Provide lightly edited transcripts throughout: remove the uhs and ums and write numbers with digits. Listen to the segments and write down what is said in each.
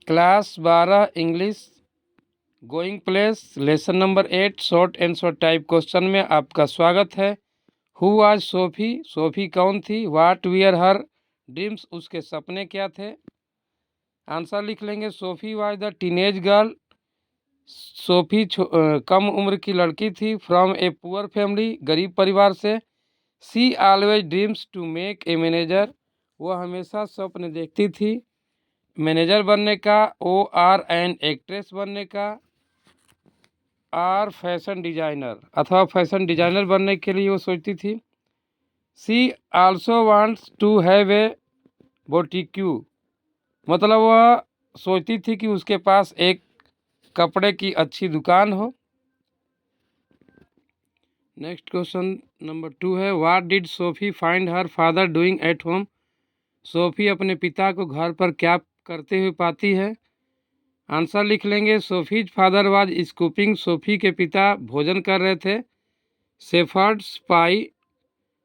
Class 12 English going place lesson number 8 short answer type question में आपका स्वागत है। हु वाज सोफी, सोफी कौन थी। व्हाट वीयर हर ड्रीम्स, उसके सपने क्या थे। आंसर लिख लेंगे। Sophie was the teenage girl, Sophie कम उम्र की लड़की थी। फ्रॉम ए पुअर फैमिली, गरीब परिवार से। She always dreams to make a manager, वह हमेशा स्वप्न देखती थी मैनेजर बनने का। ओ आर एन एक्ट्रेस बनने का। आर फैशन डिजाइनर, अथवा फैशन डिजाइनर बनने के लिए वो सोचती थी। She also wants to have a boutique, मतलब वह सोचती थी कि उसके पास एक कपड़े की अच्छी दुकान हो। नेक्स्ट क्वेश्चन नंबर 2 है। What did Sophie find her father doing at home, Sophie अपने पिता को घर पर क्या करते हुए पाती है। आंसर लिख लेंगे। Sophie's father was scooping, Sophie के पिता भोजन कर रहे थे। शेफर्ड्स पाई,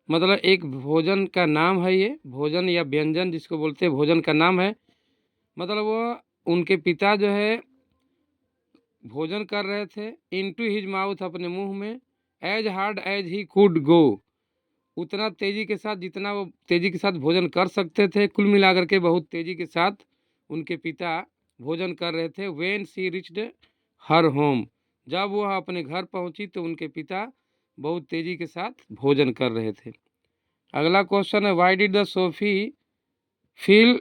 मतलब एक भोजन का नाम है, ये भोजन या व्यंजन जिसको बोलते हैं भोजन का नाम है। मतलब वो उनके पिता जो है भोजन कर रहे थे। इनटू हिज माउथ, अपने मुंह में। As hard as he could go, उतना तेजी के साथ जितना वो तेजी के साथ भोजन कर सकते थे। कुल मिलाकर के बहुत तेजी के साथ उनके पिता भोजन कर रहे थे। When she reached her home, जब वह अपने घर पहुंची तो उनके पिता बहुत तेजी के साथ भोजन कर रहे थे। अगला क्वेश्चन है। Why did the Sophie feel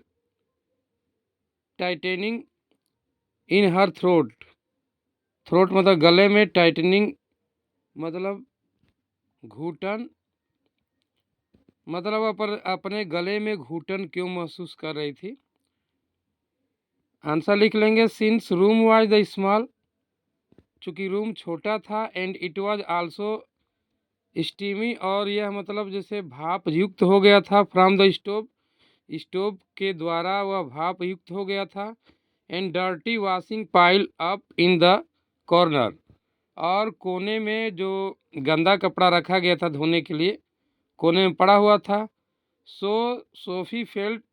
tightening in her throat, throat मतलब गले में, टाइटनिंग मतलब घुटन, मतलब अपने गले में घुटन क्यों महसूस कर रही थी। आंसर लिख लेंगे। Since room was the small, चूँकि रूम छोटा था। And it was also steamy, और यह मतलब जैसे भाप युक्त हो गया था। फ्रॉम द स्टोव, स्टोव के द्वारा वह भाप युक्त हो गया था। And dirty washing pile up in the corner, और कोने में जो गंदा कपड़ा रखा गया था धोने के लिए कोने में पड़ा हुआ था। सो सोफी फेल्ट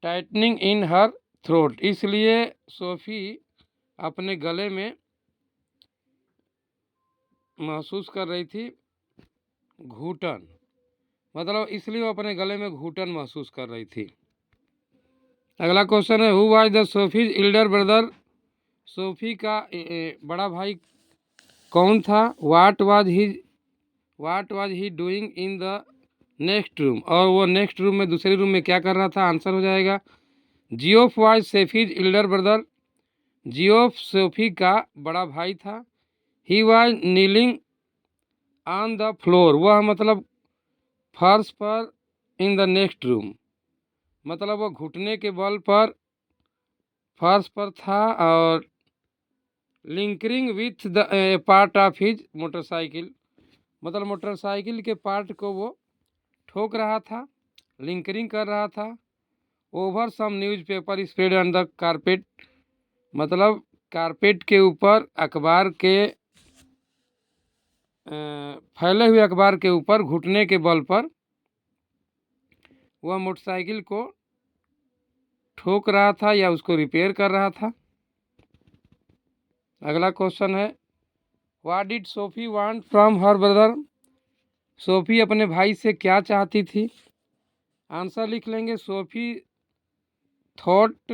टाइटनिंग इन हर थ्रोट, इसलिए सोफी अपने गले में महसूस कर रही थी घुटन, मतलब इसलिए वो अपने गले में घुटन महसूस कर रही थी। अगला क्वेश्चन है। Who was the Sophie's elder brother, Sophie का बड़ा भाई कौन था। What was he doing in the next room, और वो नेक्स्ट रूम में दूसरे रूम में क्या कर रहा था। आंसर हो जाएगा। Geoff was Sophie's elder brother, Geoff Sophie का बड़ा भाई था। He was kneeling on the floor, वह मतलब फर्श पर। इन द नेक्स्ट रूम, मतलब वह घुटने के बल पर फर्श पर था। और tinkering with the part of his motorcycle, मतलब मोटरसाइकिल के पार्ट को वो ठोक रहा था, लिंकरिंग कर रहा था। Over some newspaper spread on the carpet, मतलब कारपेट के ऊपर अखबार के फैले हुए अखबार के ऊपर घुटने के बल पर वह मोटरसाइकिल को ठोक रहा था या उसको रिपेयर कर रहा था। अगला क्वेश्चन है। What did Sophie want from her brother, Sophie अपने भाई से क्या चाहती थी। आंसर लिख लेंगे। सोफी थॉट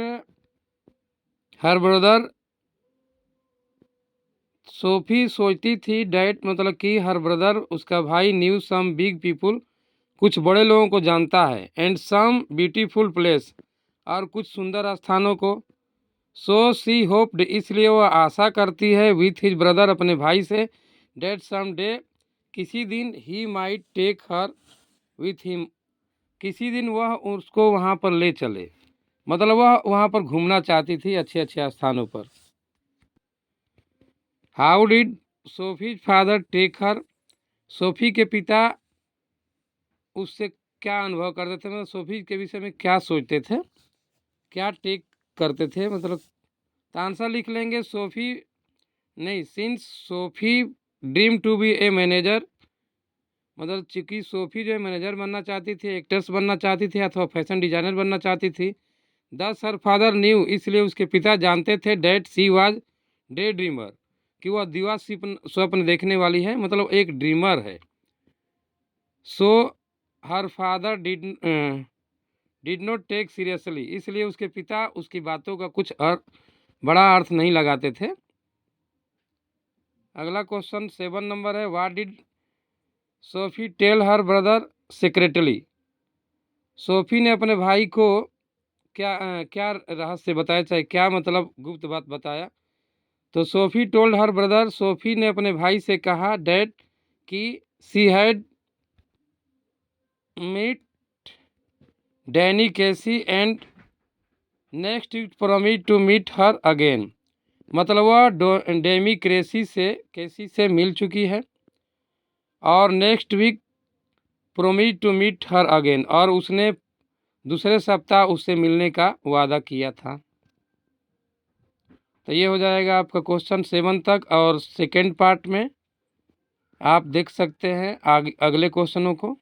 हर ब्रदर, सोफी सोचती थी डैट मतलब कि हर ब्रदर उसका भाई न्यू सम बिग पीपुल, कुछ बड़े लोगों को जानता है। एंड सम ब्यूटीफुल प्लेस, और कुछ सुंदर स्थानों को। सो सी होप्ड, इसलिए वह आशा करती है विथ हिज ब्रदर, अपने भाई से। डेट सम डे, किसी दिन। He might take her with him, किसी दिन वह उसको वहाँ पर ले चले, मतलब वह वहाँ पर घूमना चाहती थी अच्छे अच्छे स्थानों पर। How did Sophie's father take her, Sophie के पिता उससे क्या अनुभव करते थे, मतलब सोफी के विषय में क्या सोचते थे, क्या टेक करते थे मतलब। तो आंसर लिख लेंगे। सोफी नहीं, since Sophie dream to be a manager, मतलब चूंकि सोफी जो है मैनेजर बनना चाहती थी, एक्ट्रेस बनना चाहती थी, अथवा फैशन डिजाइनर बनना चाहती थी। दस हर फादर न्यू, इसलिए उसके पिता जानते थे, that she was the dreamer, कि वह दिवा स्वप्न देखने वाली है, मतलब एक ड्रीमर है। So her father did not take seriously, इसलिए उसके पिता उसकी बातों का कुछ बड़ा अर्थ नहीं लगाते थे। अगला क्वेश्चन 7 नंबर है, what did Sophie tell her brother secretly, Sophie ने अपने भाई को क्या रहस्य बताया, चाहे क्या मतलब गुप्त बात बताया। तो Sophie told her brother, Sophie ने अपने भाई से कहा, डैड कि she had meet Danny Casey and next week promise to meet her again, मतलब वह डेमी कैसी से मिल चुकी है और next week promise to meet her again, और उसने दूसरे सप्ताह उससे मिलने का वादा किया था। तो ये हो जाएगा आपका क्वेश्चन 7 तक, और सेकेंड पार्ट में आप देख सकते हैं अगले क्वेश्चनों को।